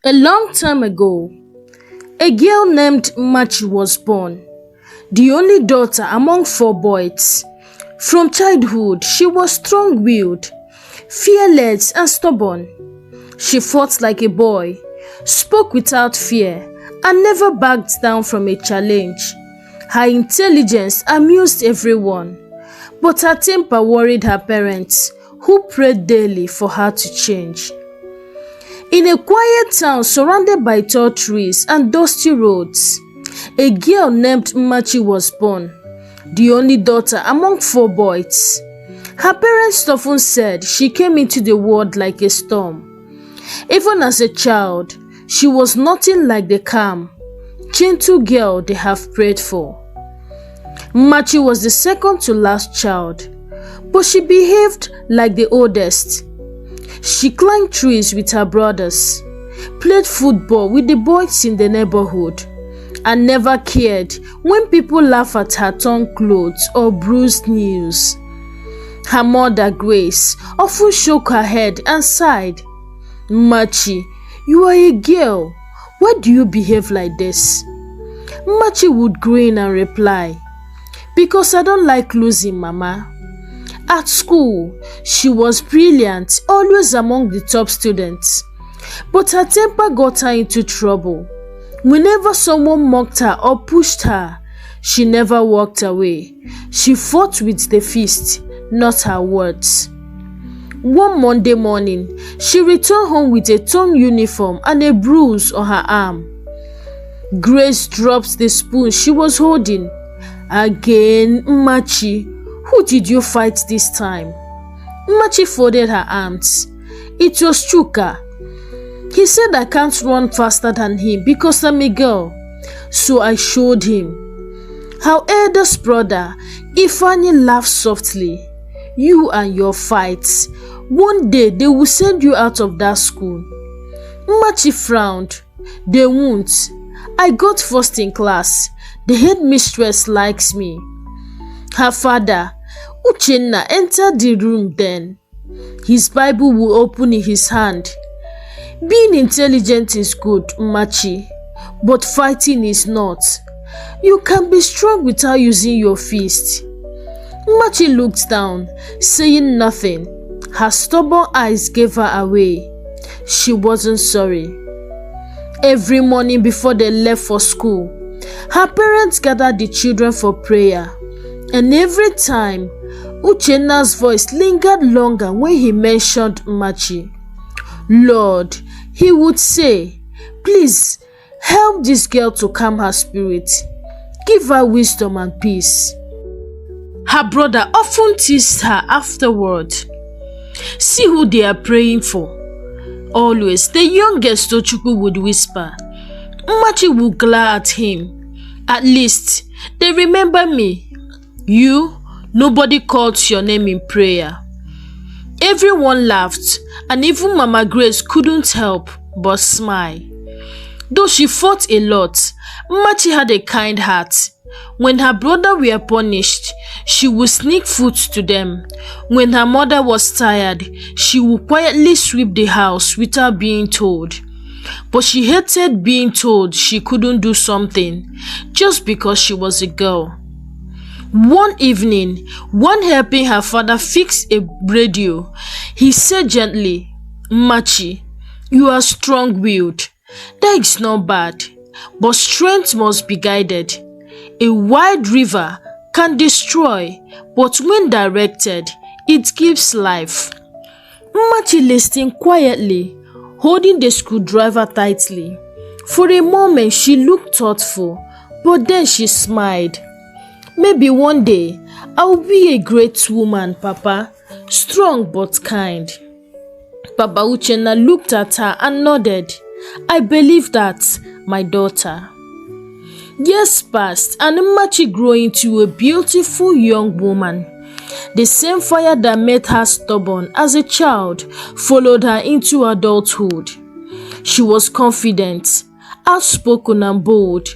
A long time ago, a girl named Nmachi was born, the only daughter among four boys. From childhood, she was strong-willed, fearless and stubborn. She fought like a boy, spoke without fear, and never backed down from a challenge. Her intelligence amused everyone, but her temper worried her parents, who prayed daily for her to change. In a quiet town surrounded by tall trees and dusty roads, a girl named Nmachi was born, the only daughter among four boys. Her parents often said she came into the world like a storm. Even as a child, she was nothing like the calm, gentle girl they have prayed for. Nmachi was the second to last child, but she behaved like the oldest. She climbed trees with her brothers, played football with the boys in the neighborhood, and never cared when people laughed at her torn clothes or bruised knees. Her mother, Grace, often shook her head and sighed, "Nmachi, you are a girl. Why do you behave like this?" Nmachi would grin and reply, "Because I don't like losing, Mama." At school, she was brilliant, always among the top students. But her temper got her into trouble. Whenever someone mocked her or pushed her, she never walked away. She fought with the fist, not her words. One Monday morning, she returned home with a torn uniform and a bruise on her arm. Grace dropped the spoon she was holding. "Again, Nmachi, who did you fight this time?" Nmachi folded her arms. "It was Chuka. He said I can't run faster than him because I'm a girl, so I showed him." Her eldest brother, Ifeanyi, laughed softly. "You and your fights. One day they will send you out of that school." Nmachi frowned. "They won't. I got first in class. The headmistress likes me." Her father, Uchenna, entered the room then. His Bible was open in his hand. "Being intelligent is good, Nmachi, but fighting is not. You can be strong without using your fist." Nmachi looked down, saying nothing. Her stubborn eyes gave her away. She wasn't sorry. Every morning before they left for school, her parents gathered the children for prayer. And every time, Uchenna's voice lingered longer when he mentioned Nmachi. "Lord," he would say, "please help this girl to calm her spirit. Give her wisdom and peace." Her brother often teased her afterward. "See who they are praying for." Always, the youngest Tochukwu would whisper. Nmachi would glare at him. "At least, they remember me. You, nobody calls your name in prayer." Everyone laughed, and even Mama Grace couldn't help but smile. Though she fought a lot, Nmachi had a kind heart. When her brother were punished, she would sneak food to them. When her mother was tired, she would quietly sweep the house without being told. But she hated being told she couldn't do something just because she was a girl. One evening, when helping her father fix a radio, he said gently, "Nmachi, you are strong-willed. That is not bad, but strength must be guided. A wide river can destroy, but when directed, it gives life." Nmachi listened quietly, holding the screwdriver tightly. For a moment, she looked thoughtful, but then she smiled. "Maybe one day, I'll be a great woman, Papa, strong but kind." Papa Uchenna looked at her and nodded. "I believe that, my daughter." Years passed and Nmachi grew into a beautiful young woman. The same fire that made her stubborn as a child followed her into adulthood. She was confident, outspoken and bold.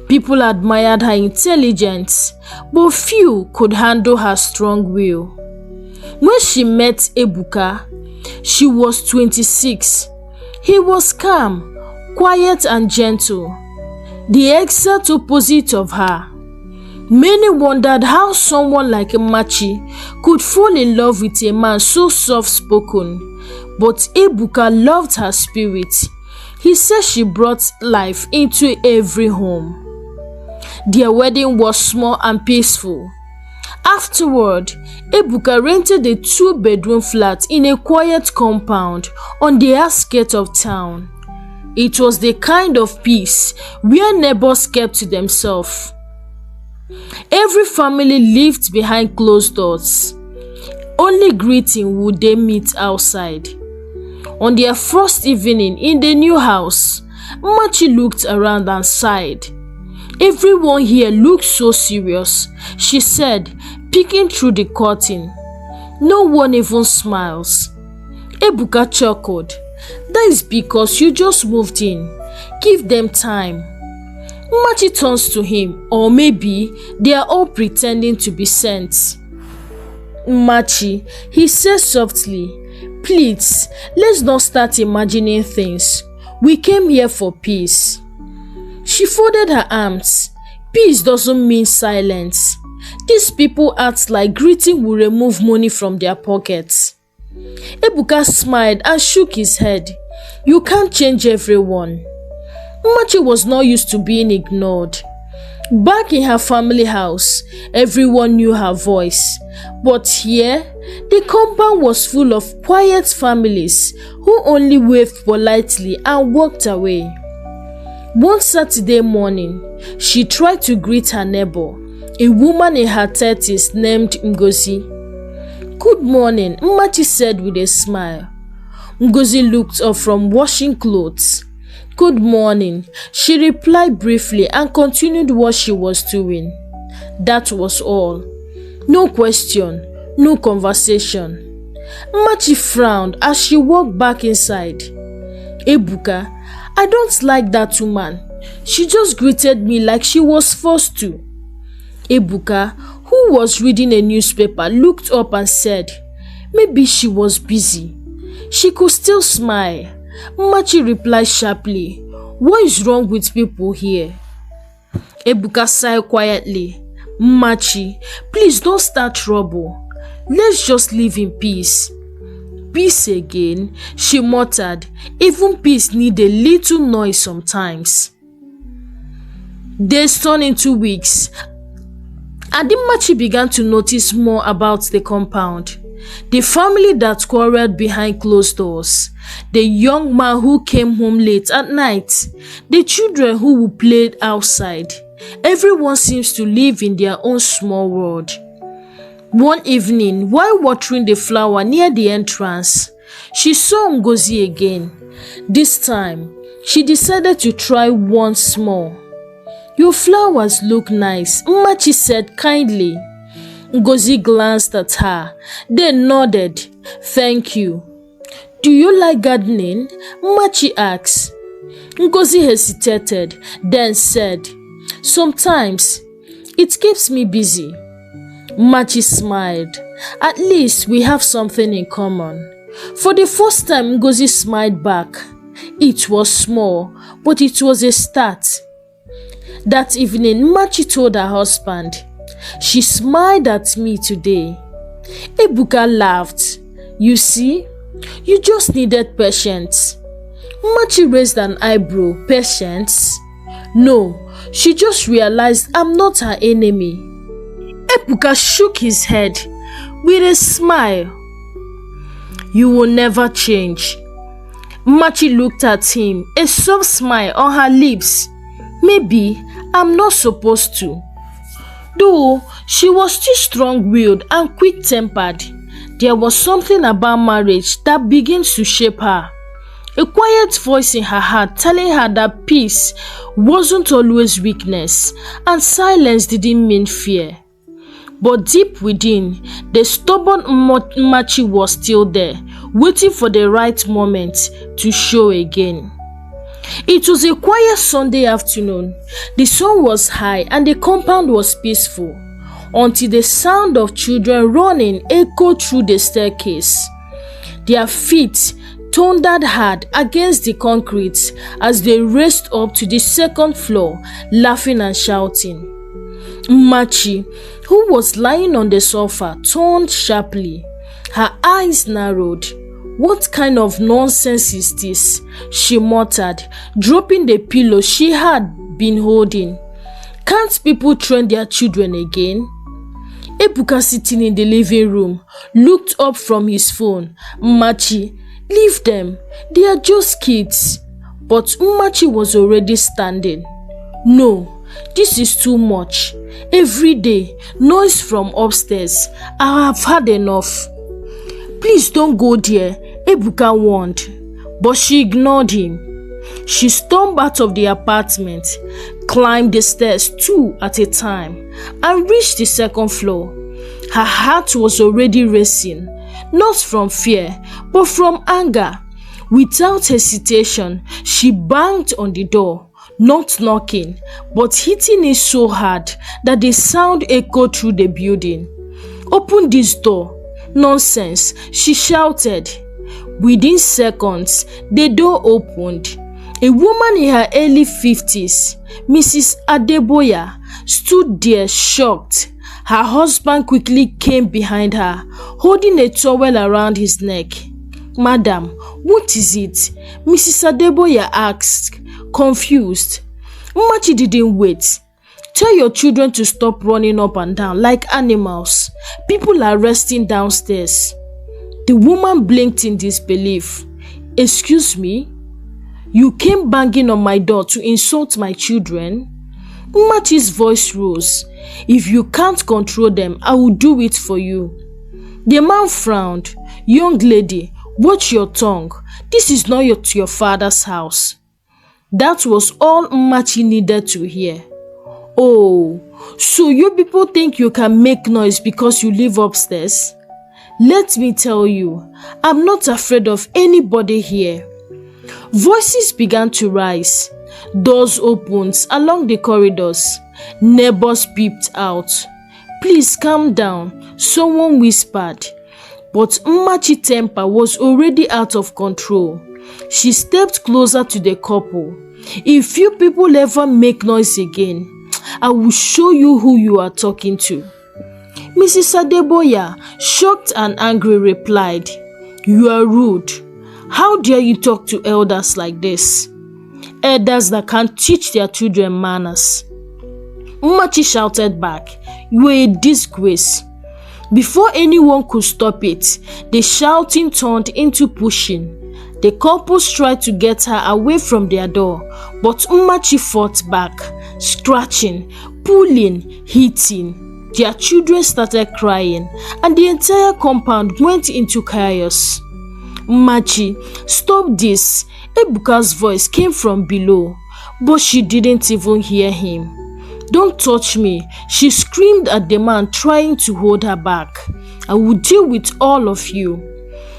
People admired her intelligence, but few could handle her strong will. When she met Ebuka, she was 26. He was calm, quiet and gentle, the exact opposite of her. Many wondered how someone like Nmachi could fall in love with a man so soft-spoken, but Ebuka loved her spirit. He said she brought life into every home. Their wedding was small and peaceful. Afterward, Ebuka rented a 2-bedroom flat in a quiet compound on the outskirts of town. It was the kind of peace where neighbors kept to themselves. Every family lived behind closed doors. Only greeting would they meet outside. On their first evening in the new house, Nmachi looked around and sighed. "Everyone here looks so serious," she said, peeking through the curtain. "No one even smiles." Ebuka chuckled. "That is because you just moved in. Give them time." Nmachi turns to him, or maybe they are all pretending to be saints. "Nmachi," he says softly, "please, let's not start imagining things. We came here for peace." She folded her arms. Peace doesn't mean silence. These people act like greeting will remove money from their pockets. Ebuka smiled and shook his head. "You can't change everyone." Nmachi was not used to being ignored. Back in her family house, everyone knew her voice. But here, the compound was full of quiet families who only waved politely and walked away. One Saturday morning, she tried to greet her neighbor, a woman in her 30s named Ngozi. "Good morning," Nmachi said with a smile. Ngozi looked up from washing clothes. "Good morning," she replied briefly and continued what she was doing. That was all. No question, no conversation. Nmachi frowned as she walked back inside. "Ebuka, I don't like that woman. She just greeted me like she was forced to." Ebuka, who was reading a newspaper, looked up and said, "Maybe she was busy. She could still smile." Nmachi replied sharply, "What is wrong with people here?" Ebuka sighed quietly. "Nmachi, please don't start trouble. Let's just live in peace." "Peace again," she muttered. "Even peace needs a little noise sometimes." Days turned into weeks, and Nmachi began to notice more about the compound. The family that quarreled behind closed doors, the young man who came home late at night, the children who played outside. Everyone seems to live in their own small world. One evening, while watering the flower near the entrance, she saw Ngozi again. This time, she decided to try once more. "Your flowers look nice," Nmachi said kindly. Ngozi glanced at her, then nodded. "Thank you." "Do you like gardening?" Nmachi asked. Ngozi hesitated, then said, "Sometimes. It keeps me busy." Nmachi smiled. "At least we have something in common." For the first time, Ngozi smiled back. It was small, but it was a start. That evening, Nmachi told her husband, "She smiled at me today." Ebuka laughed. "You see, you just needed patience." Nmachi raised an eyebrow. "Patience?" "No, she just realized I'm not her enemy." Ebuka shook his head with a smile. "You will never change." Nmachi looked at him, a soft smile on her lips. "Maybe I'm not supposed to." Though she was still strong-willed and quick-tempered, there was something about marriage that begins to shape her. A quiet voice in her heart telling her that peace wasn't always weakness and silence didn't mean fear. But deep within, the stubborn Nmachi was still there, waiting for the right moment to show again. It was a quiet Sunday afternoon. The sun was high and the compound was peaceful, until the sound of children running echoed through the staircase. Their feet thundered hard against the concrete as they raced up to the second floor, laughing and shouting. Nmachi, who was lying on the sofa, turned sharply. Her eyes narrowed. "What kind of nonsense is this?" she muttered, dropping the pillow she had been holding. "Can't people train their children again?" Ebuka, sitting in the living room, looked up from his phone. "Nmachi, leave them. They are just kids." But Nmachi was already standing. "No, this is too much. Every day, noise from upstairs. I have had enough." "Please don't go there," Ebuka warned. But she ignored him. She stormed out of the apartment, climbed the stairs 2 at a time, and reached the second floor. Her heart was already racing, not from fear, but from anger. Without hesitation, she banged on the door, not knocking, but hitting it so hard that the sound echoed through the building. "Open this door." "Nonsense," she shouted. Within seconds, the door opened. A woman in her early 50s, Mrs. Adeboya, stood there shocked. Her husband quickly came behind her, holding a towel around his neck. "Madam, what is it?" Mrs. Adeboya asked, confused. Nmachi didn't wait. "Tell your children to stop running up and down like animals. People are resting downstairs." The woman blinked in disbelief. "Excuse me? You came banging on my door to insult my children?" Nmachi's voice rose. "If you can't control them, I will do it for you." The man frowned. "Young lady, watch your tongue. This is not your father's house." That was all Nmachi needed to hear. "Oh, so you people think you can make noise because you live upstairs? Let me tell you, I'm not afraid of anybody here." Voices began to rise. Doors opened along the corridors. Neighbors peeped out. "Please calm down," someone whispered. But Nmachi's temper was already out of control. She stepped closer to the couple. "If you people ever make noise again, I will show you who you are talking to." Mrs. Adeboya, shocked and angry, replied, "You are rude. How dare you talk to elders like this? Elders that can't teach their children manners." Nmachi shouted back, "You are a disgrace." Before anyone could stop it, the shouting turned into pushing. The couples tried to get her away from their door, but Nmachi fought back, scratching, pulling, hitting. Their children started crying, and the entire compound went into chaos. "Nmachi, stop this." Ebuka's voice came from below, but she didn't even hear him. "Don't touch me," she screamed at the man trying to hold her back. "I will deal with all of you."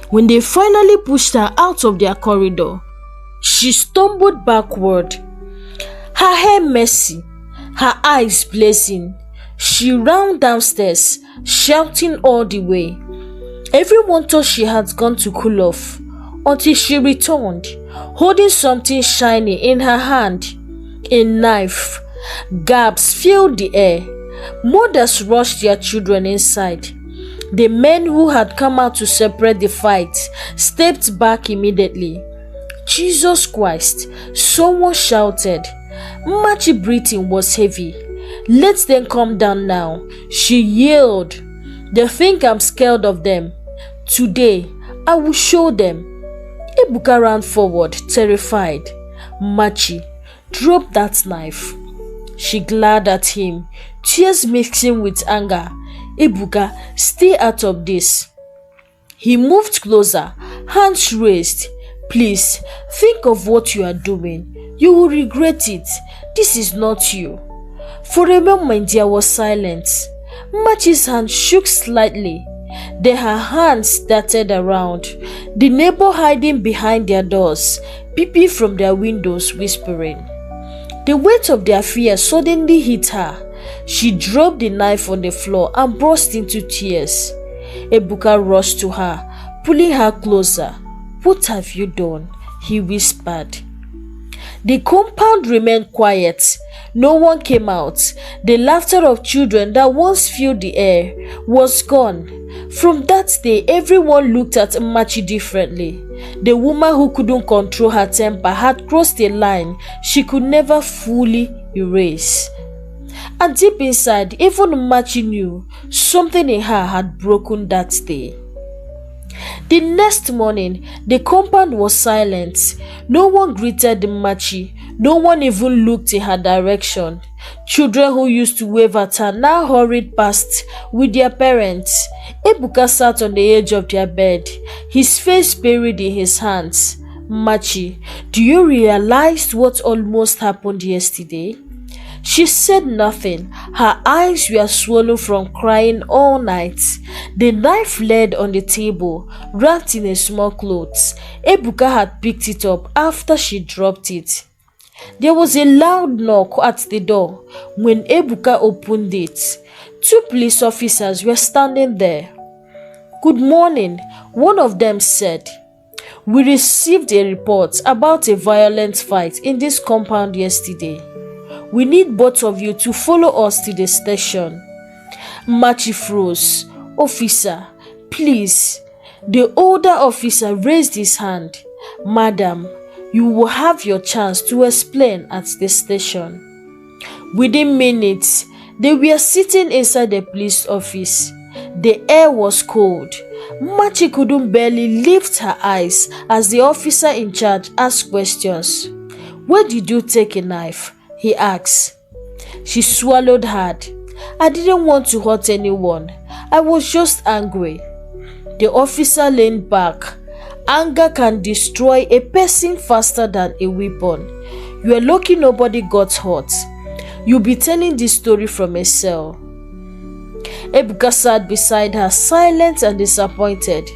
When they finally pushed her out of their corridor, she stumbled backward, her hair messy, her eyes blazing. She ran downstairs, shouting all the way. Everyone thought she had gone to cool off, until she returned, holding something shiny in her hand, a knife. Gasps filled the air. Mothers rushed their children inside. The men who had come out to separate the fight stepped back immediately. "Jesus Christ," someone shouted. Nmachi's breathing was heavy. "Let them come down now," she yelled. "They think I'm scared of them. Today, I will show them." Ebuka ran forward, terrified. "Nmachi, drop that knife." She glared at him, tears mixing with anger. "Ebuka, stay out of this." He moved closer, hands raised. "Please, think of what you are doing. You will regret it. This is not you." For a moment there was silence. Nmachi's hand shook slightly. Then her hands darted around, the neighbor hiding behind their doors, peeping from their windows, whispering. The weight of their fear suddenly hit her. She dropped the knife on the floor and burst into tears. Ebuka rushed to her, pulling her closer. "What have you done?" he whispered. The compound remained quiet. No one came out. The laughter of children that once filled the air was gone. From that day, everyone looked at Nmachi differently. The woman who couldn't control her temper had crossed a line she could never fully erase. And deep inside, even Nmachi knew something in her had broken that day. The next morning, the compound was silent. No one greeted Nmachi. No one even looked in her direction. Children who used to wave at her now hurried past with their parents. Ebuka sat on the edge of their bed, his face buried in his hands. "Nmachi, do you realize what almost happened yesterday?" She said nothing. Her eyes were swollen from crying all night. The knife laid on the table, wrapped in a small cloth. Ebuka had picked it up after she dropped it. There was a loud knock at the door. When Ebuka opened it, 2 police officers were standing there. "Good morning," one of them said. "We received a report about a violent fight in this compound yesterday. We need both of you to follow us to the station." Nmachi froze. "Officer, please." The older officer raised his hand. "Madam, you will have your chance to explain at the station." Within minutes, they were sitting inside the police office. The air was cold. Nmachi couldn't barely lift her eyes as the officer in charge asked questions. "Where did you take a knife?" he asked. She swallowed hard. "I didn't want to hurt anyone. I was just angry." The officer leaned back. Anger can destroy a person faster than a weapon. You are lucky nobody got hurt. You'll be telling this story from a cell. Ebuka sat beside her, silent and disappointed.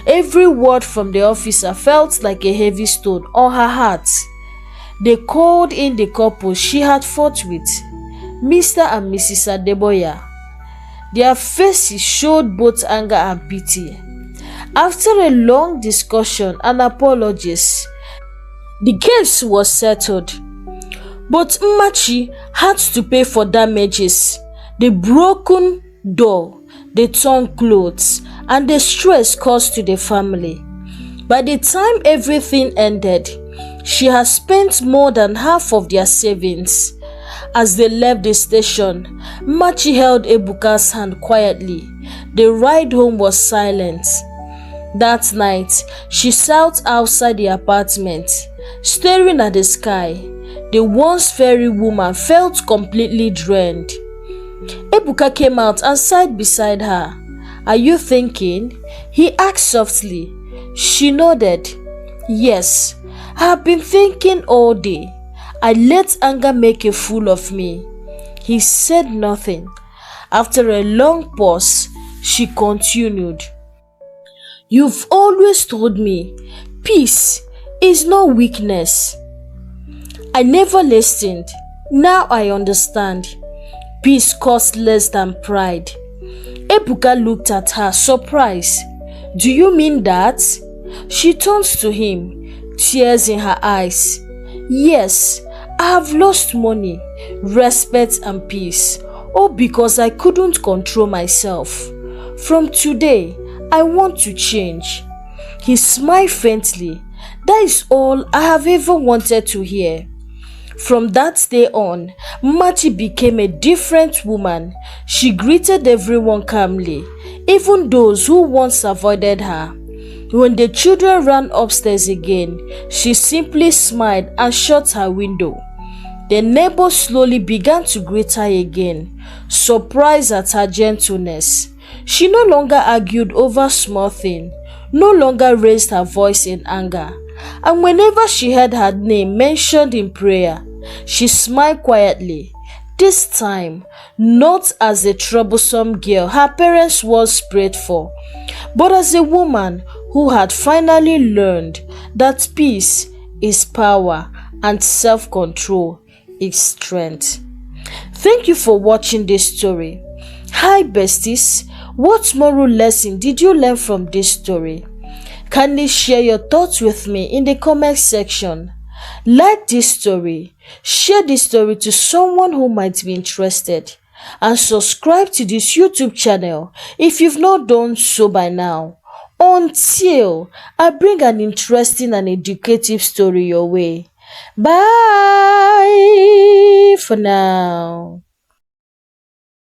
Every word from the officer felt like a heavy stone on her heart. They called in the couple she had fought with, Mr. and Mrs. Adeboya. Their faces showed both anger and pity. After a long discussion and apologies, the case was settled. But Nmachi had to pay for damages, the broken door, the torn clothes, and the stress caused to the family. By the time everything ended, she had spent more than half of their savings. As they left the station, Nmachi held Ebuka's hand quietly. The ride home was silent. That night, she sat outside the apartment, staring at the sky. The once fairy woman felt completely drained. Ebuka came out and sat beside her. "Are you thinking?" he asked softly. She nodded. "Yes, I have been thinking all day. I let anger make a fool of me." He said nothing. After a long pause, she continued. "You've always told me peace is not weakness. I never listened. Now I understand. Peace costs less than pride." Ebuka looked at her, surprised. "Do you mean that?" She turned to him, tears in her eyes. "Yes, I have lost money, respect and peace, all because I couldn't control myself. From today, I want to change." He smiled faintly. "That is all I have ever wanted to hear." From that day on, Nmachi became a different woman. She greeted everyone calmly, even those who once avoided her. When the children ran upstairs again, she simply smiled and shut her window. The neighbors slowly began to greet her again, surprised at her gentleness. She no longer argued over small things, no longer raised her voice in anger. And whenever she heard her name mentioned in prayer, she smiled quietly. This time, not as a troublesome girl her parents once prayed for, but as a woman who had finally learned that peace is power and self-control is strength. Thank you for watching this story. Hi besties, what moral lesson did you learn from this story? Kindly share your thoughts with me in the comment section. Like this story, share this story to someone who might be interested, and subscribe to this YouTube channel if you've not done so by now. Until I bring an interesting and educative story your way. Bye for now.